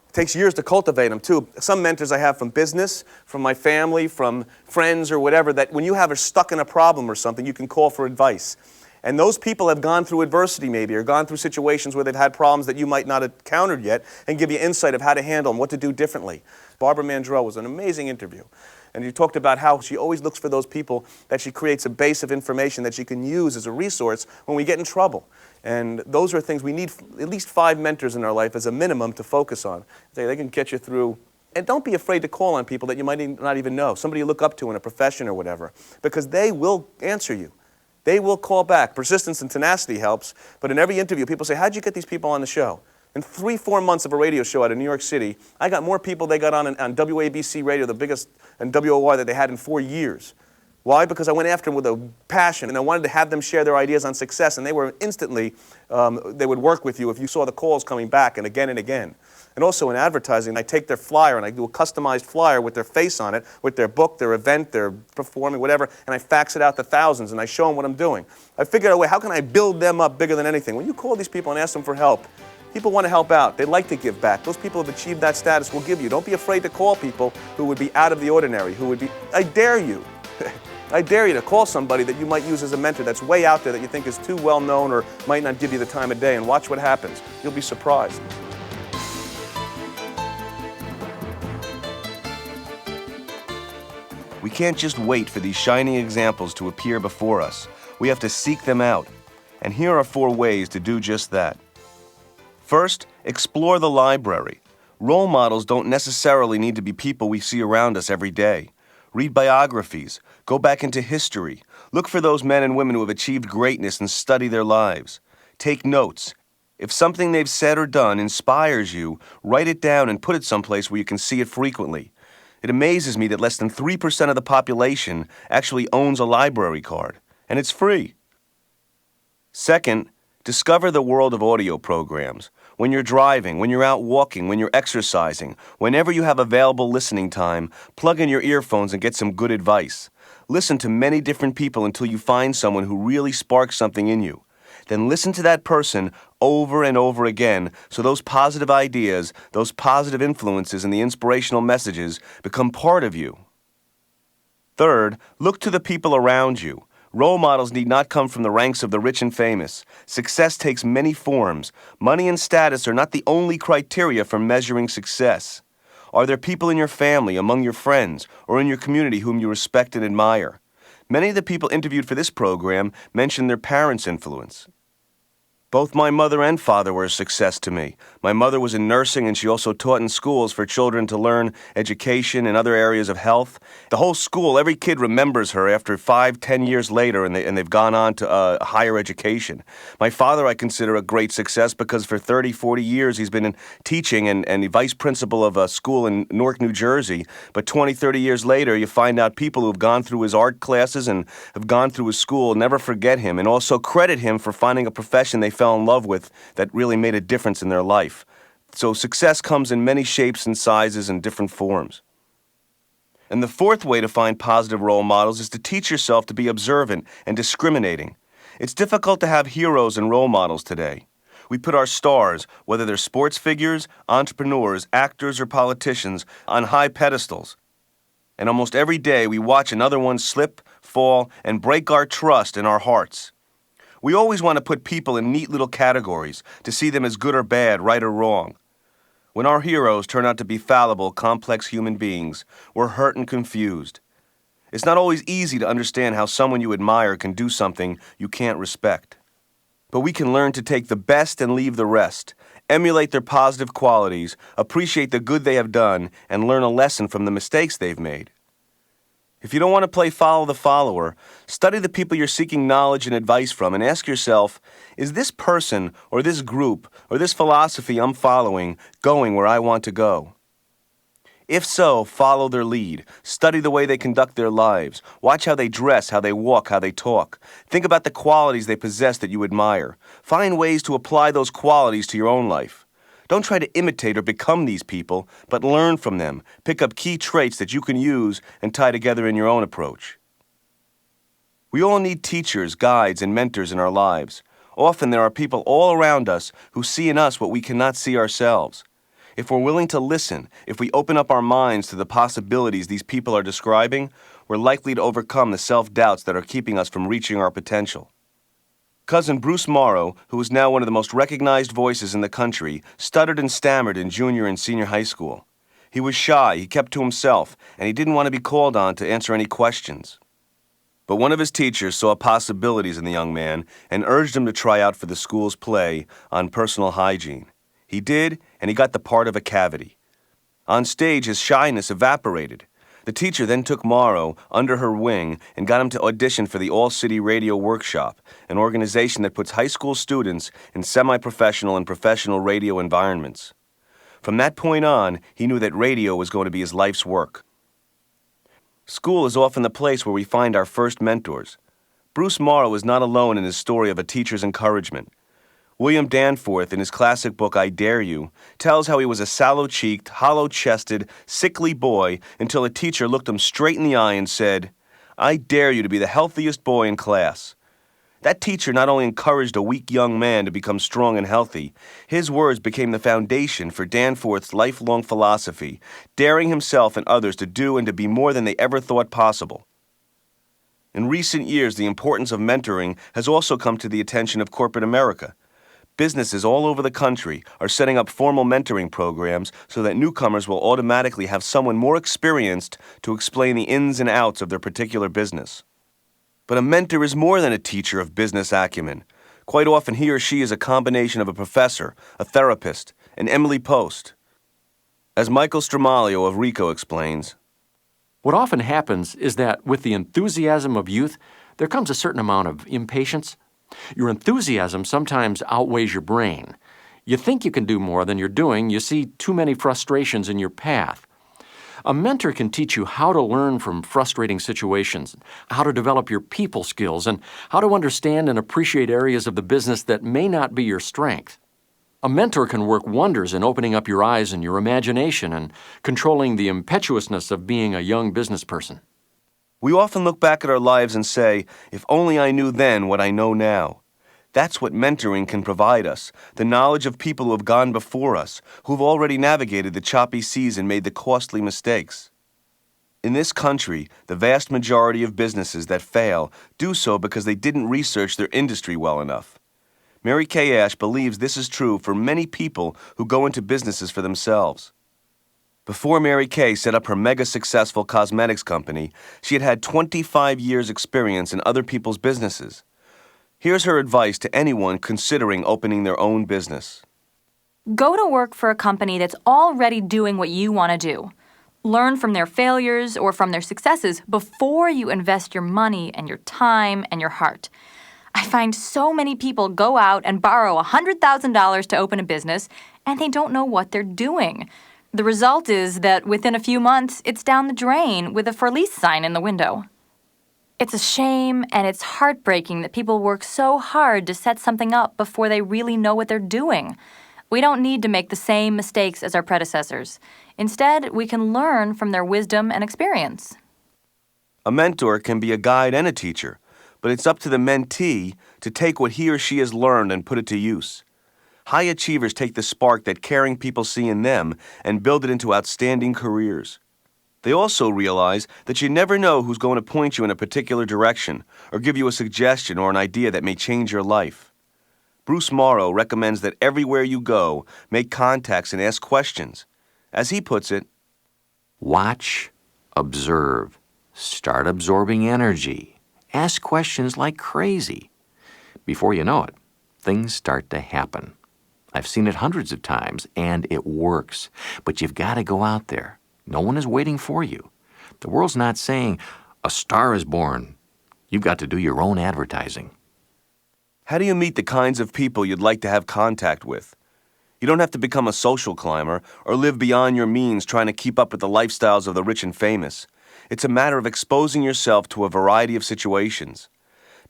Speaker 3: It takes years to cultivate them, too. Some mentors I have from business, from my family, from friends or whatever, that when you have are stuck in a problem or something, you can call for advice. And those people have gone through adversity maybe, or gone through situations where they've had problems that you might not have encountered yet, and give you insight of how to handle them, what to do differently. Barbara Mandrell was an amazing interview. And you talked about how she always looks for those people that she creates a base of information that she can use as a resource when we get in trouble. And those are things we need at least 5 mentors in our life as a minimum to focus on. They can get you through. And don't be afraid to call on people that you might not even know, somebody you look up to in a profession or whatever, because they will answer you. They will call back. Persistence and tenacity helps, but in every interview, people say, how'd you get these people on the show? In 3-4 months of a radio show out of New York City, I got more people they got on WABC radio, the biggest, and WOR that they had in 4 years. Why? Because I went after them with a passion, and I wanted to have them share their ideas on success, and they were instantly, they would work with you if you saw the calls coming back and again and again. And also in advertising, I take their flyer and I do a customized flyer with their face on it, with their book, their event, their performing, whatever, and I fax it out to thousands and I show them what I'm doing. I figured out a way, how can I build them up bigger than anything? When you call these people and ask them for help, people want to help out. They like to give back. Those people who have achieved that status will give you. Don't be afraid to call people who would be out of the ordinary, who would be, I dare you. I dare you to call somebody that you might use as a mentor that's way out there that you think is too well known or might not give you the time of day, and watch what happens. You'll be surprised. We can't just wait for these shining examples to appear before us. We have to seek them out. And here are 4 ways to do just that. First, explore the library. Role models don't necessarily need to be people we see around us every day. Read biographies. Go back into history. Look for those men and women who have achieved greatness and study their lives. Take notes. If something they've said or done inspires you, write it down and put it someplace where you can see it frequently. It amazes me that less than 3% of the population actually owns a library card, and it's free. Second, Discover the world of audio programs. When you're driving, when you're out walking, when you're exercising, whenever you have available listening time, plug in your earphones and get some good advice. Listen to many different people until you find someone who really sparks something in you. Then listen to that person over and over again so those positive ideas, those positive influences, and the inspirational messages become part of you. Third, look to the people around you. Role models need not come from the ranks of the rich and famous. Success takes many forms. Money and status are not the only criteria for measuring success. Are there people in your family, among your friends, or in your community whom you respect and admire? Many of the people interviewed for this program mentioned their parents' influence. Both my mother and father were a success to me. My mother was in nursing and she also taught in schools for children to learn education and other areas of health. The whole school, every kid remembers her after 5-10 years later and they've gone on to higher education. My father I consider a great success because for 30-40 years he's been in teaching and the vice principal of a school in Newark, New Jersey. But 20-30 years later you find out people who have gone through his art classes and have gone through his school never forget him and also credit him for finding a profession they fell in love with that really made a difference in their life. So success comes in many shapes and sizes and different forms. And the fourth way to find positive role models is to teach yourself to be observant and discriminating. It's difficult to have heroes and role models today. We put our stars, whether they're sports figures, entrepreneurs, actors, or politicians, on high pedestals. And almost every day we watch another one slip, fall, and break our trust in our hearts. We always want to put people in neat little categories to see them as good or bad, right or wrong. When our heroes turn out to be fallible, complex human beings, we're hurt and confused. It's not always easy to understand how someone you admire can do something you can't respect. But we can learn to take the best and leave the rest, emulate their positive qualities, appreciate the good they have done, and learn a lesson from the mistakes they've made. If you don't want to play follow the follower, study the people you're seeking knowledge and advice from and ask yourself, is this person or this group or this philosophy I'm following going where I want to go? If so, follow their lead. Study the way they conduct their lives. Watch how they dress, how they walk, how they talk. Think about the qualities they possess that you admire. Find ways to apply those qualities to your own life. Don't try to imitate or become these people, but learn from them. Pick up key traits that you can use and tie together in your own approach. We all need teachers, guides, and mentors in our lives. Often there are people all around us who see in us what we cannot see ourselves. If we're willing to listen, if we open up our minds to the possibilities these people are describing, we're likely to overcome the self-doubts that are keeping us from reaching our potential. Cousin Bruce Morrow, who is now one of the most recognized voices in the country, stuttered and stammered in junior and senior high school. He was shy, he kept to himself, and he didn't want to be called on to answer any questions. But one of his teachers saw possibilities in the young man and urged him to try out for the school's play on personal hygiene. He did, and he got the part of a cavity. On stage, his shyness evaporated. The teacher then took Morrow under her wing and got him to audition for the All-City Radio Workshop, an organization that puts high school students in semi-professional and professional radio environments. From that point on, he knew that radio was going to be his life's work. School is often the place where we find our first mentors. Bruce Morrow is not alone in his story of a teacher's encouragement. William Danforth, in his classic book I Dare You, tells how he was a sallow-cheeked, hollow-chested, sickly boy until a teacher looked him straight in the eye and said, "I dare you to be the healthiest boy in class." That teacher not only encouraged a weak young man to become strong and healthy, his words became the foundation for Danforth's lifelong philosophy, daring himself and others to do and to be more than they ever thought possible. In recent years, the importance of mentoring has also come to the attention of corporate America. Businesses all over the country are setting up formal mentoring programs so that newcomers will automatically have someone more experienced to explain the ins and outs of their particular business. But a mentor is more than a teacher of business acumen. Quite often he or she is a combination of a professor, a therapist, an Emily Post. As Michael Stramalio of RICO explains,
Speaker 7: what often happens is that with the enthusiasm of youth, there comes a certain amount of impatience. Your enthusiasm sometimes outweighs your brain. You think you can do more than you're doing. You see too many frustrations in your path. A mentor can teach you how to learn from frustrating situations, how to develop your people skills, and how to understand and appreciate areas of the business that may not be your strength. A mentor can work wonders in opening up your eyes and your imagination and controlling the impetuousness of being a young business person.
Speaker 3: We often look back at our lives and say, if only I knew then what I know now. That's what mentoring can provide us, the knowledge of people who have gone before us, who've already navigated the choppy seas and made the costly mistakes. In this country, the vast majority of businesses that fail do so because they didn't research their industry well enough. Mary Kay Ash believes this is true for many people who go into businesses for themselves. Before Mary Kay set up her mega-successful cosmetics company, she had had 25 years' experience in other people's businesses. Here's her advice to anyone considering opening their own business.
Speaker 5: Go to work for a company that's already doing what you want to do. Learn from their failures or from their successes before you invest your money and your time and your heart. I find so many people go out and borrow $100,000 to open a business, and they don't know what they're doing. The result is that within a few months, it's down the drain with a for lease sign in the window. It's a shame and it's heartbreaking that people work so hard to set something up before they really know what they're doing. We don't need to make the same mistakes as our predecessors. Instead, we can learn from their wisdom and experience.
Speaker 3: A mentor can be a guide and a teacher, but it's up to the mentee to take what he or she has learned and put it to use. High achievers take the spark that caring people see in them and build it into outstanding careers. They also realize that you never know who's going to point you in a particular direction or give you a suggestion or an idea that may change your life. Bruce Morrow recommends that everywhere you go, make contacts and ask questions. As he puts it,
Speaker 6: Watch, observe, start absorbing energy, ask questions like crazy. Before you know it, things start to happen. I've seen it hundreds of times, and it works. But you've got to go out there. No one is waiting for you. The world's not saying, a star is born. You've got to do your own advertising.
Speaker 3: how do you meet the kinds of people you'd like to have contact with? You don't have to become a social climber or live beyond your means trying to keep up with the lifestyles of the rich and famous. It's a matter of exposing yourself to a variety of situations.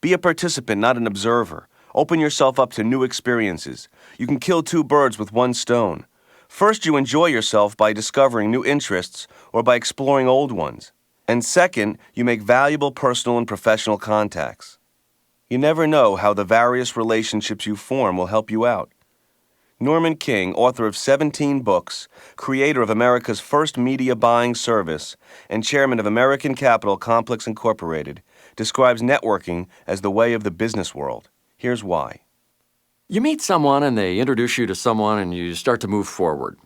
Speaker 3: Be a participant, not an observer. Open yourself up to new experiences. You can kill two birds with one stone. First, you enjoy yourself by discovering new interests or by exploring old ones. And second, you make valuable personal and professional contacts. You never know how the various relationships you form will help you out. Norman King, author of 17 books, creator of America's first media buying service, and chairman of American Capital Complex Incorporated, describes networking as the way of the business world. Here's why.
Speaker 7: You meet someone and they introduce you to someone and you start to move forward.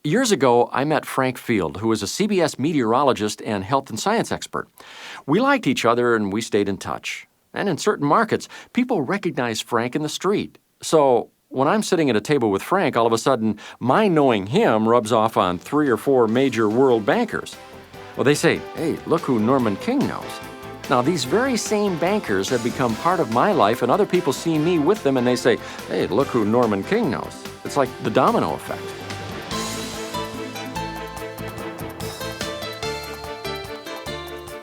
Speaker 7: Years ago, I met Frank Field, who was a CBS meteorologist and health and science expert. We liked each other and we stayed in touch. And in certain markets, people recognize Frank in the street. So when I'm sitting at a table with Frank, all of a sudden, my knowing him rubs off on 3 or 4 major world bankers. Well, they say, hey, look who Norman King knows. Now, these very same bankers have become part of my life, and other people see me with them, and they say, hey, look who Norman King knows. It's like the domino effect.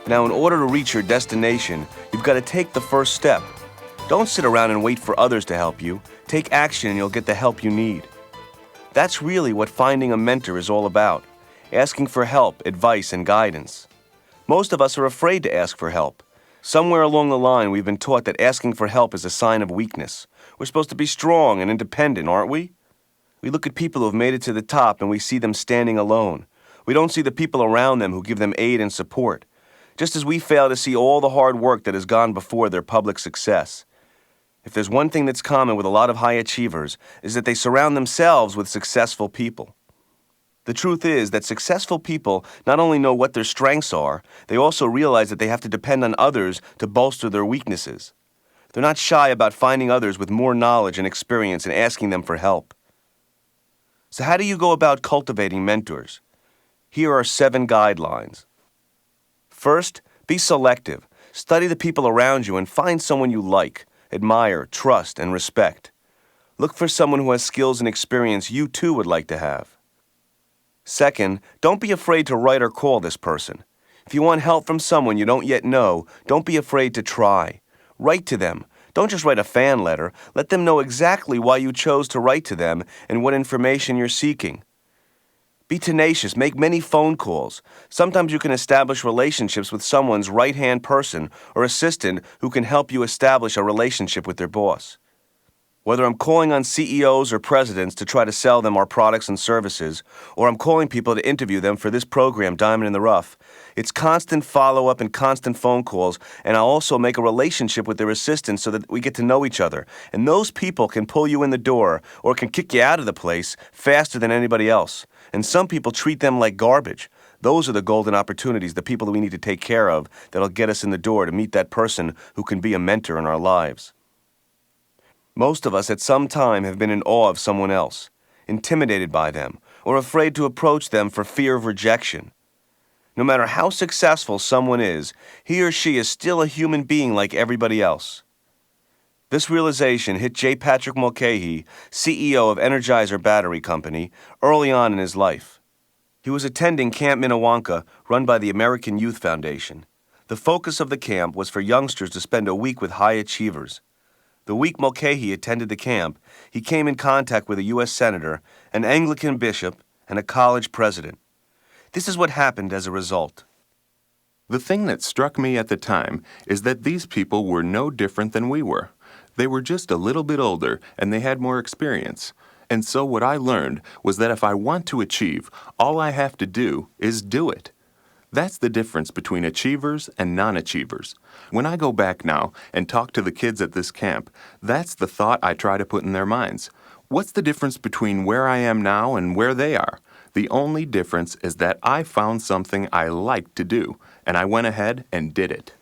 Speaker 3: Now, in order to reach your destination, you've got to take the first step. Don't sit around and wait for others to help you. Take action and you'll get the help you need. That's really what finding a mentor is all about, asking for help, advice, and guidance. Most of us are afraid to ask for help. Somewhere along the line, we've been taught that asking for help is a sign of weakness. We're supposed to be strong and independent, aren't we? We look at people who have made it to the top and we see them standing alone. We don't see the people around them who give them aid and support, just as we fail to see all the hard work that has gone before their public success. If there's one thing that's common with a lot of high achievers, is that they surround themselves with successful people. The truth is that successful people not only know what their strengths are, they also realize that they have to depend on others to bolster their weaknesses. They're not shy about finding others with more knowledge and experience and asking them for help. So how do you go about cultivating mentors? Here are 7 guidelines. First, be selective. Study the people around you and find someone you like, admire, trust, and respect. Look for someone who has skills and experience you too would like to have. Second, don't be afraid to write or call this person. If you want help from someone you don't yet know, don't be afraid to try. Write to them. Don't just write a fan letter. Let them know exactly why you chose to write to them and what information you're seeking. Be tenacious. Make many phone calls. Sometimes you can establish relationships with someone's right-hand person or assistant who can help you establish a relationship with their boss. Whether I'm calling on CEOs or presidents to try to sell them our products and services, or I'm calling people to interview them for this program, Diamond in the Rough, it's constant follow-up and constant phone calls, and I'll also make a relationship with their assistants so that we get to know each other. And those people can pull you in the door or can kick you out of the place faster than anybody else. And some people treat them like garbage. Those are the golden opportunities, the people that we need to take care of that'll get us in the door to meet that person who can be a mentor in our lives. Most of us at some time have been in awe of someone else, intimidated by them, or afraid to approach them for fear of rejection. No matter how successful someone is, he or she is still a human being like everybody else. This realization hit J. Patrick Mulcahy, CEO of Energizer Battery Company, early on in his life. He was attending Camp Minnewanka, run by the American Youth Foundation. The focus of the camp was for youngsters to spend a week with high achievers. The week Mulcahy attended the camp, he came in contact with a U.S. Senator, an Anglican bishop, and a college president. This is what happened as a result.
Speaker 4: The thing that struck me at the time is that these people were no different than we were. They were just a little bit older, and they had more experience. And so what I learned was that if I want to achieve, all I have to do is do it. That's the difference between achievers and non-achievers. When I go back now and talk to the kids at this camp, that's the thought I try to put in their minds. What's the difference between where I am now and where they are? The only difference is that I found something I liked to do, and I went ahead and did it.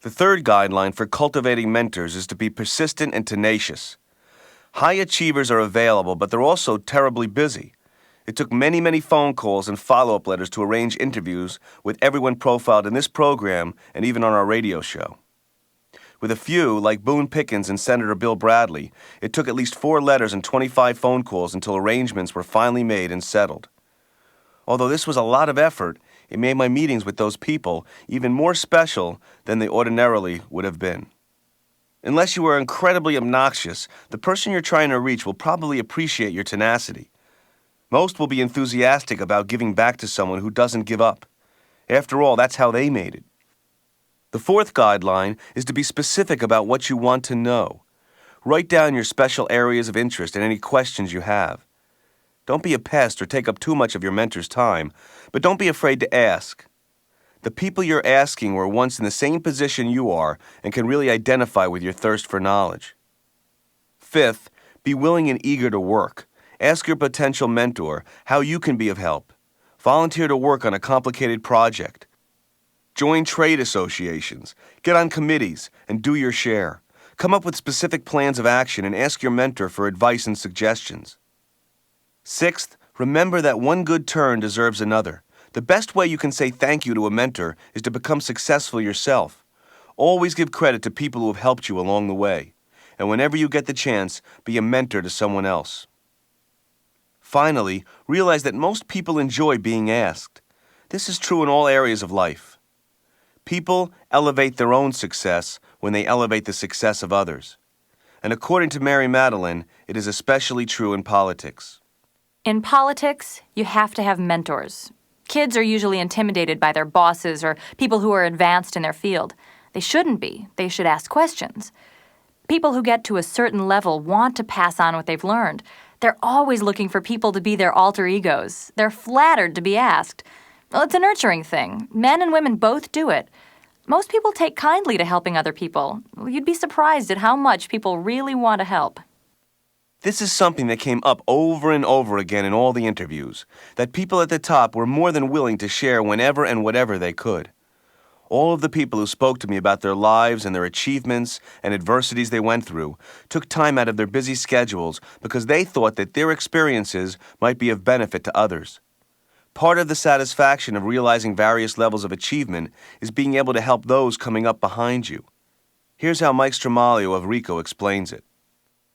Speaker 3: The third guideline for cultivating mentors is to be persistent and tenacious. High achievers are available, but they're also terribly busy. It took many, many phone calls and follow-up letters to arrange interviews with everyone profiled in this program and even on our radio show. With a few, like Boone Pickens and Senator Bill Bradley, it took at least 4 letters and 25 phone calls until arrangements were finally made and settled. Although this was a lot of effort, it made my meetings with those people even more special than they ordinarily would have been. Unless you are incredibly obnoxious, the person you're trying to reach will probably appreciate your tenacity. Most will be enthusiastic about giving back to someone who doesn't give up. After all, that's how they made it. The fourth guideline is to be specific about what you want to know. Write down your special areas of interest and any questions you have. Don't be a pest or take up too much of your mentor's time, but don't be afraid to ask. The people you're asking were once in the same position you are and can really identify with your thirst for knowledge. Fifth, be willing and eager to work. Ask your potential mentor how you can be of help. Volunteer to work on a complicated project. Join trade associations, get on committees, and do your share. Come up with specific plans of action and ask your mentor for advice and suggestions. Sixth, remember that one good turn deserves another. The best way you can say thank you to a mentor is to become successful yourself. Always give credit to people who have helped you along the way. And whenever you get the chance, be a mentor to someone else. Finally, realize that most people enjoy being asked. This is true in all areas of life. People elevate their own success when they elevate the success of others. And according to Mary Madeline, it is especially true in politics.
Speaker 5: In politics, you have to have mentors. Kids are usually intimidated by their bosses or people who are advanced in their field. They shouldn't be. They should ask questions. People who get to a certain level want to pass on what they've learned. They're always looking for people to be their alter egos. They're flattered to be asked. Well, it's a nurturing thing. Men and women both do it. Most people take kindly to helping other people. You'd be surprised at how much people really want to help.
Speaker 3: This is something that came up over and over again in all the interviews, that people at the top were more than willing to share whenever and whatever they could. All of the people who spoke to me about their lives and their achievements and adversities they went through took time out of their busy schedules because they thought that their experiences might be of benefit to others. Part of the satisfaction of realizing various levels of achievement is being able to help those coming up behind you. Here's how Mike Stramaglio of RICO explains it.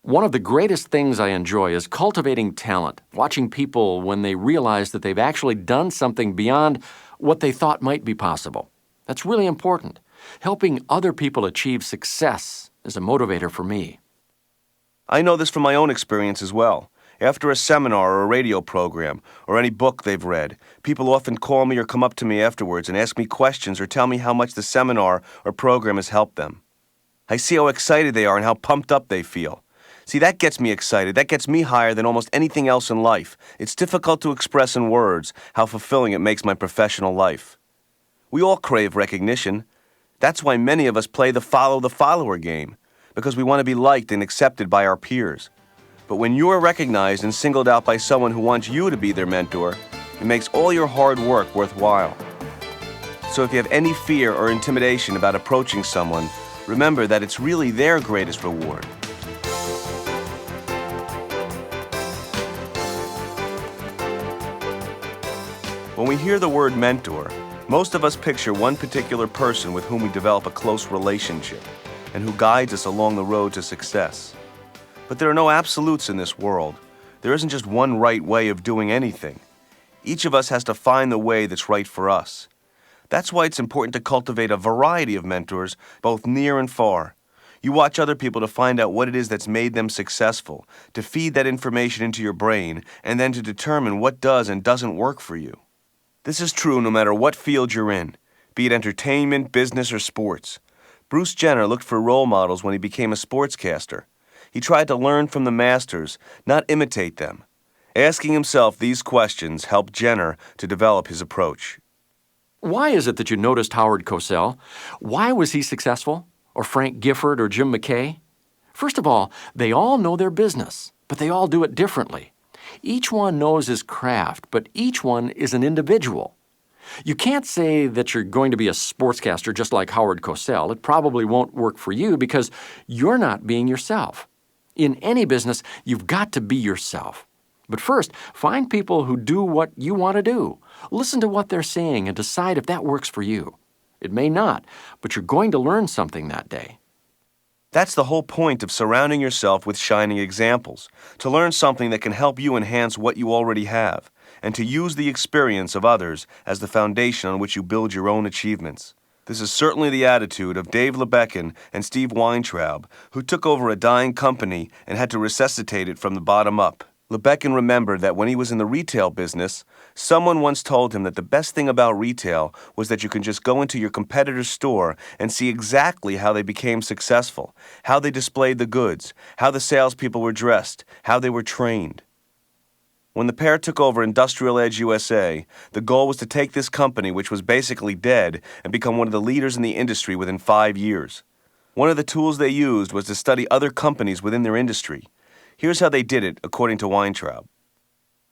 Speaker 7: One of the greatest things I enjoy is cultivating talent, watching people when they realize that they've actually done something beyond what they thought might be possible. That's really important. Helping other people achieve success is a motivator for me.
Speaker 3: I know this from my own experience as well. After a seminar or a radio program or any book they've read, people often call me or come up to me afterwards and ask me questions or tell me how much the seminar or program has helped them. I see how excited they are and how pumped up they feel. See, that gets me excited. That gets me higher than almost anything else in life. It's difficult to express in words how fulfilling it makes my professional life. We all crave recognition. That's why many of us play the follower game, because we want to be liked and accepted by our peers. But when you are recognized and singled out by someone who wants you to be their mentor, it makes all your hard work worthwhile. So if you have any fear or intimidation about approaching someone, remember that it's really their greatest reward. When we hear the word mentor, most of us picture one particular person with whom we develop a close relationship and who guides us along the road to success. But there are no absolutes in this world. There isn't just one right way of doing anything. Each of us has to find the way that's right for us. That's why it's important to cultivate a variety of mentors, both near and far. You watch other people to find out what it is that's made them successful, to feed that information into your brain, and then to determine what does and doesn't work for you. This is true no matter what field you're in, be it entertainment, business, or sports. Bruce Jenner looked for role models when he became a sportscaster. He tried to learn from the masters, not imitate them. Asking himself these questions helped Jenner to develop his approach.
Speaker 7: Why is it that you noticed Howard Cosell? Why was he successful? Or Frank Gifford or Jim McKay? First of all, they all know their business, but they all do it differently. Each one knows his craft, but each one is an individual. You can't say that you're going to be a sportscaster just like Howard Cosell. It probably won't work for you because you're not being yourself. In any business, you've got to be yourself. But first, find people who do what you want to do. Listen to what they're saying and decide if that works for you. It may not, but you're going to learn something that day.
Speaker 3: That's the whole point of surrounding yourself with shining examples, to learn something that can help you enhance what you already have, and to use the experience of others as the foundation on which you build your own achievements. This is certainly the attitude of Dave Lebekin and Steve Weintraub, who took over a dying company and had to resuscitate it from the bottom up. Lebekin remembered that when he was in the retail business, someone once told him that the best thing about retail was that you can just go into your competitor's store and see exactly how they became successful, how they displayed the goods, how the salespeople were dressed, how they were trained. When the pair took over Industrial Edge USA, the goal was to take this company, which was basically dead, and become one of the leaders in the industry within 5 years. One of the tools they used was to study other companies within their industry. Here's how they did it, according to Weintraub.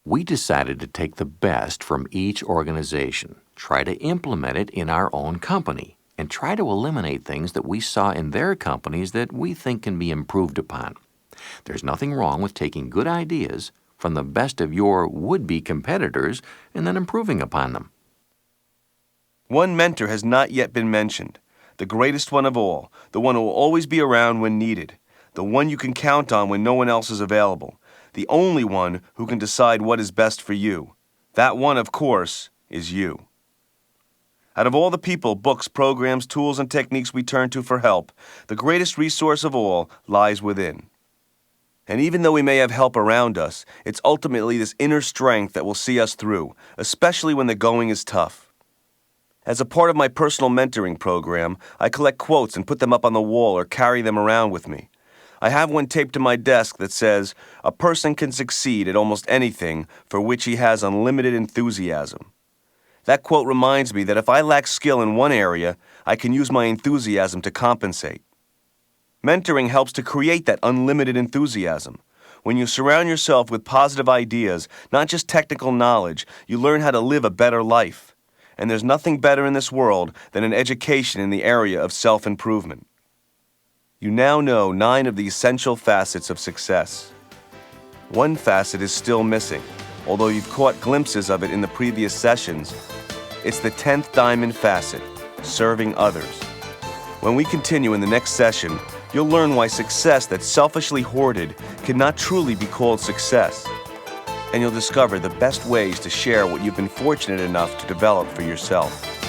Speaker 6: We decided to take the best from each organization, try to implement it in our own company, and try to eliminate things that we saw in their companies that we think can be improved upon. There's nothing wrong with taking good ideas from the best of your would-be competitors and then improving upon them.
Speaker 3: One mentor has not yet been mentioned, the greatest one of all, the one who will always be around when needed, the one you can count on when no one else is available, the only one who can decide what is best for you. That one, of course, is you. Out of all the people, books, programs, tools, and techniques we turn to for help, the greatest resource of all lies within. And even though we may have help around us, it's ultimately this inner strength that will see us through, especially when the going is tough. As a part of my personal mentoring program, I collect quotes and put them up on the wall or carry them around with me. I have one taped to my desk that says, "A person can succeed at almost anything for which he has unlimited enthusiasm." That quote reminds me that if I lack skill in one area, I can use my enthusiasm to compensate. Mentoring helps to create that unlimited enthusiasm. When you surround yourself with positive ideas, not just technical knowledge, you learn how to live a better life. And there's nothing better in this world than an education in the area of self-improvement. You now know 9 of the essential facets of success. One facet is still missing, although you've caught glimpses of it in the previous sessions. It's the 10th diamond facet, serving others. When we continue in the next session, You'll learn why success that's selfishly hoarded cannot truly be called success. And you'll discover the best ways to share what you've been fortunate enough to develop for yourself.